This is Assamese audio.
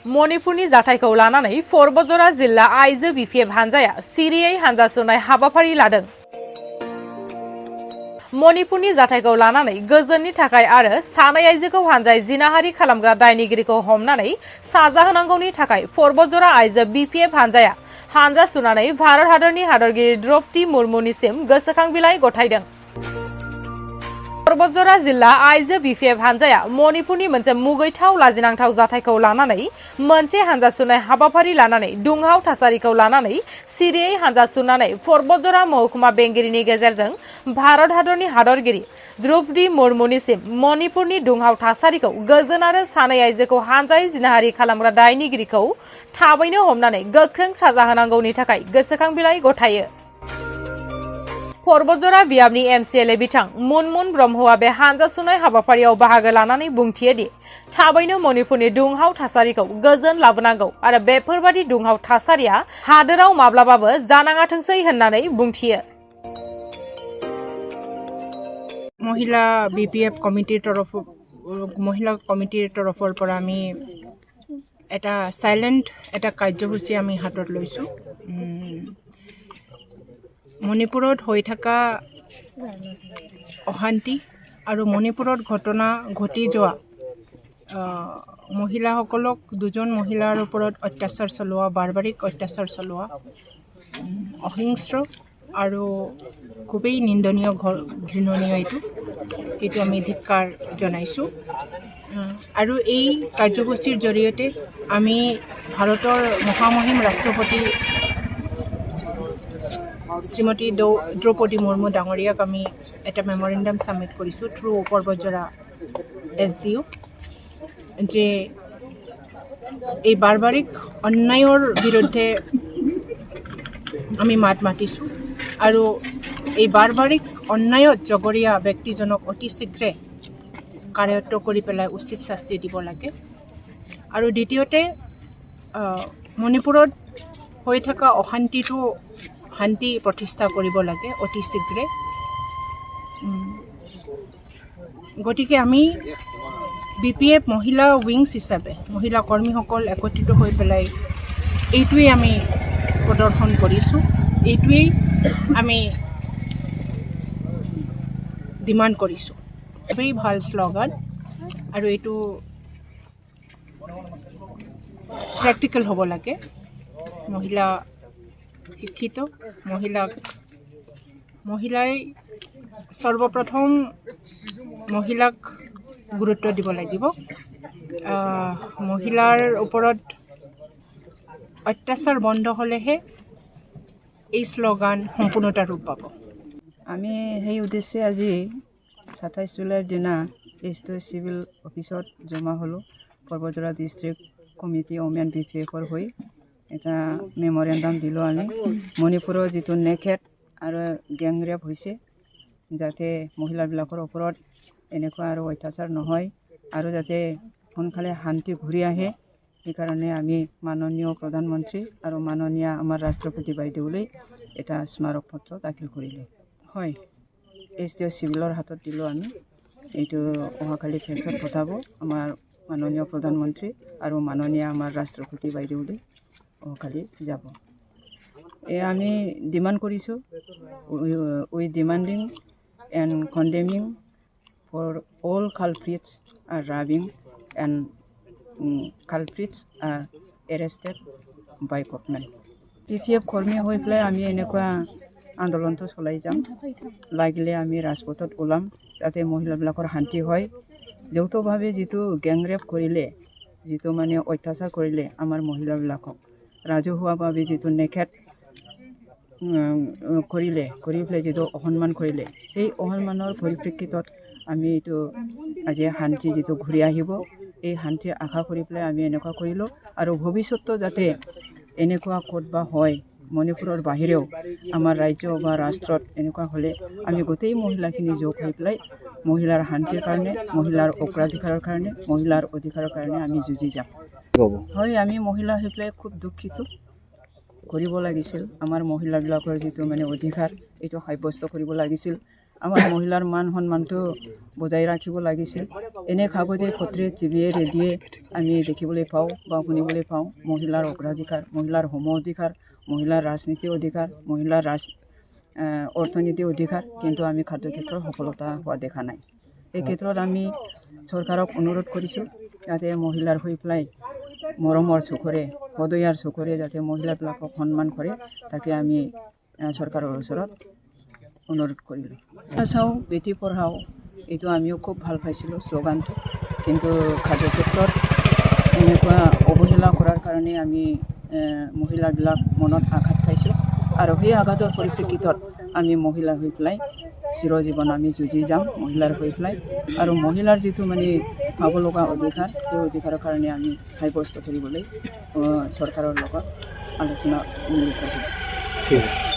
मणिपुरनि जाथायखौ लानानै बतजर जिल्ला आइजो बिपिएफ हानजाया सिरियै हानजा सुनाय हाबाफारि लादों। मणिपुरनि जाथायखौ लानानै गोजोननि थाखाय आरो सानै आइजोखौ हानजाय जिनाहारि खालामग्रा दायनिगिरिखौ हमनानै साजा होनांगौनि थाखाय बतजर आइजो बिपिएफ हानजाया हानजा सुनानै भारत हादरनि हादरगिरि द्रौपदी मुर्मुनिसिम गोसोखां बिलाइ गथायदों। बतजर जिल्ला आइजो बिपिएफ हानजाया मणिपुरनि मोनसे मुगैथाव लाजिनांथाव जाथायखौ लानानै मोनसे हानजा सुनाय हाबाफारि लानानै दुंहाव थासारिखौ लानानै सिरियै हानजा सुनानै बतजर महकुमा बेंगिरिनि गेजेरजों भारत हादरनि हादरगिरि द्रौपदी मुर्मुनिसिम मणिपुरनि दुंहाव थासारिखौ गोजोन आरो सानै आइजोखौ हानजायै जिनाहारि खालामग्रा दायनिगिरिखौ थाबैनो हमनानै गोख्रों साजा होनांगौनि थाखाय गोसोखां बिलाइ गथायो। बतजर बियाबनि एमसिएलए बिथां मुनमुन ब्रह्मआ बे हानजा सुनाय हाबाफारियाव बाहागो लानानै बुंथियोदि थाबैनो मणिपुरनि दुंहाव थासारिखौ गोजोन लाबोनांगौ आरो बेफोरबादि दुंहाव थासारिया हादोराव माब्लाबाबो जानाङाथोंसै होननानै बुंथियो। महिला বিপিএফ কমিটিৰ তৰফৰ পৰা আমি এটা সাইলেন্ট এটা কাৰ্যসূচী আমি হাতত লৈছো। মণিপুৰত হৈ থকা অশান্তি আৰু মণিপুৰত ঘটনা ঘটি যোৱা মহিলাসকলক দুজন মহিলাৰ ওপৰত অত্যাচাৰ চলোৱা বাৰবাৰিক অত্যাচাৰ চলোৱা অহিংস্ৰ আৰু খুবেই নিন্দনীয় ঘৃণনীয় এইটো আমি ধিক্কাৰ জনাইছোঁ। আৰু এই কাৰ্যসূচীৰ জৰিয়তে আমি ভাৰতৰ মহামহিম ৰাষ্ট্ৰপতি শ্ৰীমতী দ্ৰৌপদী মুৰ্মু ডাঙৰীয়াক আমি এটা মেমৰেণ্ডাম সাবমিট কৰিছোঁ থ্ৰু বতজৰ SDO যে এই বাৰবাৰিক অন্যায়ৰ বিৰুদ্ধে আমি মাত মাতিছোঁ আৰু এই বাৰবাৰিক অন্যায়ত জগৰীয়া ব্যক্তিজনক অতি শীঘ্ৰে কাৰ্যত কৰি পেলাই উচিত শাস্তি দিব লাগে। আৰু দ্বিতীয়তে মণিপুৰত হৈ থকা অশান্তিটো শান্তি প্ৰতিষ্ঠা কৰিব লাগে অতি শীঘ্ৰে। গতিকে আমি বিপিএফ মহিলা উইংছ হিচাপে মহিলা কৰ্মীসকল একত্ৰিত হৈ পেলাই এইটোৱেই আমি প্ৰদৰ্শন কৰিছোঁ, এইটোৱেই আমি ডিমাণ্ড কৰিছোঁ। খুবেই ভাল শ্লোগান আৰু এইটো প্ৰেক্টিকেল হ'ব লাগে। মহিলা শিক্ষিত মহিলাই সৰ্বপ্ৰথম মহিলাক গুৰুত্ব দিব লাগিব। মহিলাৰ ওপৰত অত্যাচাৰ বন্ধ হ'লেহে এই শ্লোগান সম্পূৰ্ণতা ৰূপ পাব। আমি সেই উদ্দেশ্যে আজি 27 জুলাইৰ দিনা চিভিল অফিচত জমা হ'লোঁ। বতজৰ ডিষ্ট্ৰিক্ট কমিটি ওমেন বিপিএফৰ হৈ এটা মেমৰেণ্ডাম দিলোঁ। আমি মণিপুৰৰ যিটো নেকেড আৰু গেংৰেপ হৈছে যাতে মহিলাবিলাকৰ ওপৰত এনেকুৱা আৰু অত্যাচাৰ নহয় আৰু যাতে সোনকালে শান্তি ঘূৰি আহে, সেইকাৰণে আমি মাননীয় প্ৰধানমন্ত্ৰী আৰু মাননীয় আমাৰ ৰাষ্ট্ৰপতি বাইদেউলৈ এটা স্মাৰক পত্ৰ দাখিল কৰিলোঁ। হয়, SDO চিভিলৰ হাতত দিলোঁ আমি। এইটো অহাকালি ফেঞ্চত পঠাব আমাৰ মাননীয় প্ৰধানমন্ত্ৰী আৰু মাননীয় আমাৰ ৰাষ্ট্ৰপতি বাইদেউলৈ অহাকালি যাব। আমি ডিমাণ্ড কৰিছোঁ, we demanding and condemning for all culprits are robbing and culprits are arrested by government. BPF কৰ্মী হৈ পেলাই আমি এনেকুৱা আন্দোলনটো চলাই যাম। লাগিলে আমি ৰাজপথত ওলাম যাতে মহিলাবিলাকৰ শান্তি হয়। যৌথভাৱে যিটো গেংৰেপ কৰিলে, যিটো মানে অত্যাচাৰ কৰিলে আমাৰ মহিলাবিলাকক ৰাজহুৱাভাৱে যিটো নেকেড কৰি পেলাই যিটো অসন্মান কৰিলে, সেই অসন্মানৰ পৰিপ্ৰেক্ষিতত আমি এইটো আজি শান্তি যিটো ঘূৰি আহিব, এই শান্তি আশা কৰি পেলাই আমি এনেকুৱা কৰিলোঁ। আৰু ভৱিষ্যতটো যাতে এনেকুৱা ক'ত বা হয় মণিপুৰৰ বাহিৰেও আমাৰ ৰাজ্য বা ৰাষ্ট্ৰত এনেকুৱা হ'লে আমি গোটেই মহিলাখিনি যোগ হৈ পেলাই মহিলাৰ শান্তিৰ কাৰণে, মহিলাৰ অগ্ৰাধিকাৰৰ কাৰণে, মহিলাৰ অধিকাৰৰ কাৰণে আমি যুঁজি যাম। হয়, আমি মহিলা হৈ পেলাই খুব দুখিত। কৰিব লাগিছিল আমাৰ মহিলাবিলাকৰ যিটো মানে অধিকাৰ এইটো সাব্যস্ত কৰিব লাগিছিল। আমাৰ মহিলাৰ মান সন্মানটো বজাই ৰাখিব লাগিছিল। এনে কাগজে পত্ৰে টিভিয়ে ৰেডিঅ'য়ে আমি দেখিবলৈ পাওঁ বা শুনিবলৈ পাওঁ মহিলাৰ অগ্ৰাধিকাৰ, মহিলাৰ সম অধিকাৰ, মহিলাৰ ৰাজনীতি অধিকাৰ, মহিলাৰ অৰ্থনীতি অধিকাৰ, কিন্তু আমি খাদ্য ক্ষেত্ৰত সফলতা হোৱা দেখা নাই। এই ক্ষেত্ৰত আমি চৰকাৰক অনুৰোধ কৰিছোঁ যাতে মহিলাৰ হৈ পেলাই মৰমৰ চকুৰে, সদয়াৰ চকুৰে যাতে মহিলাবিলাকক সন্মান কৰে, তাকে আমি চৰকাৰৰ ওচৰত অনুৰোধ কৰিলোঁ। চাওঁ বেটি পঢ়াও, এইটো আমিও খুব ভাল পাইছিলোঁ শ্লোগানটো, কিন্তু খাদ্য ক্ষেত্ৰত এনেকুৱা অৱহেলা কৰাৰ কাৰণে আমি মহিলাবিলাক মনত আঘাত পাইছোঁ, আৰু সেই আঘাতৰ পৰিপ্ৰেক্ষিতত আমি মহিলা হৈ পেলাই চিৰজীৱন আমি যুঁজি যাম মহিলাৰ হৈ পেলাই, আৰু মহিলাৰ যিটো মানে পাব লগা অধিকাৰ, সেই অধিকাৰৰ কাৰণে আমি সাব্যস্ত কৰিবলৈ চৰকাৰৰ লগত আলোচনা মিলিত কৰিম।